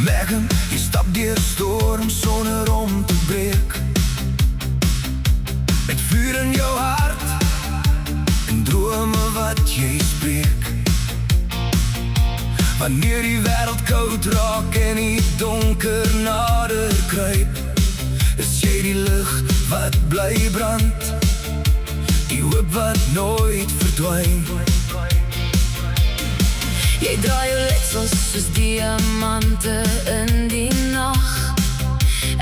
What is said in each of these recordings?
Megan, jy stap deur storm sonder om te breek. Met vuur in jou hart en drome wat jy spreek. Wanneer die wêreld koud raak en die donker nader kruip, is jy die lig wat bly brand, die hoop wat nooit verdwyn. Jy draai jou letsels soos diamante in die nacht.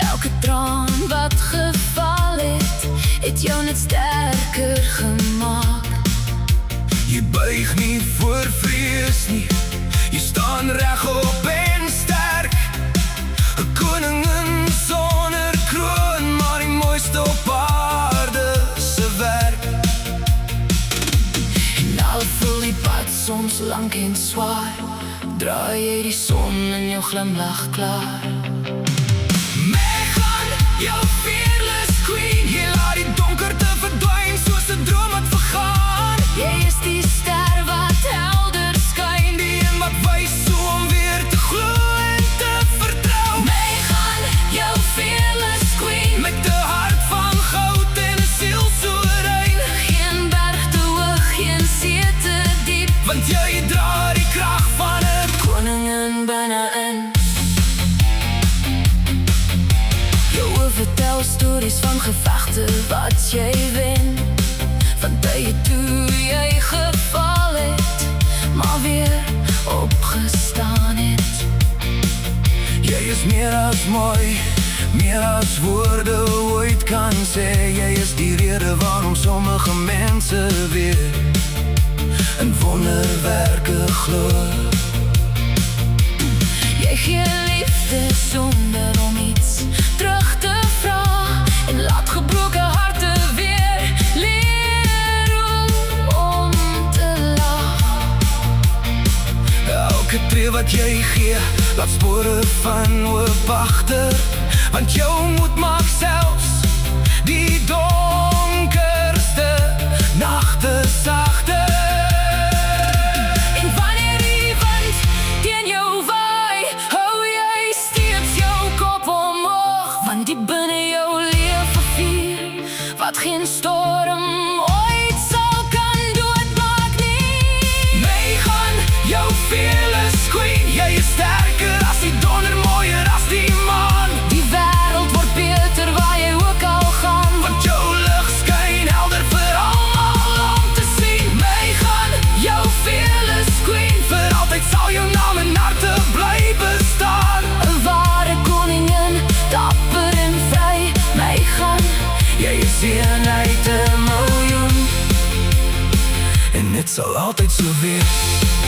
Elke traan wat geval het jou net sterker gemaak. Jy buig nie voor vrees nie, jy staan regop en sterk. 'n koningin sonder kroon, maar die mooiste op aarde se werk. En al voel die pad soms lank en zwaar, draai jy die son in jou glimlach klaar. Megan, jou fearless queen, jy laat die donkerte verdwyn soos 'n droom wat vergaan. Jy is die ster wat helder skyn, die een wat wys hoe om weer te glo en te vertrou. Megan, jou fearless queen, met 'n hart van goud en 'n siel so rein. geen berg te hoog, geen see te diep, Want jy dra die krag van 'n koningin binne-in. Jou oë vertel stories van gevegte wat jy wen, van tye toe jy geval het, maar weer opgestaan het. Jy is meer as mooi, meer as woorde ooit kan sê. Jy is die rede waarom sommige mense weer in wonderwerke glo. Jy gee liefde sonder om iets terug te vra, en laat gebroken harte weer leer om te lag. Elke tree wat jy gee, laat spore van hoop agter, want jou moed maak selfs die donkerste nagte sagter. En wanneer die wind teen jou waai, hou jy steeds jou kop omhoog, want diep binne jou leef 'n vuur wat geen storm ooit sal kan doodmaak nie. Megan, jou fearless queen, jy is sterker as die donder, mooier as die maan. Die wêreld word beter waar jy ook al gaan, Want jou lig skyn helder vir almal om te sien. Megan, jou fearless queen, vir altyd sal jou naam in harte bly bestaan. 'n ware koningin, dapper en vry. Megan, Jy is een uit 'n miljoen, en dit sal altyd so wees.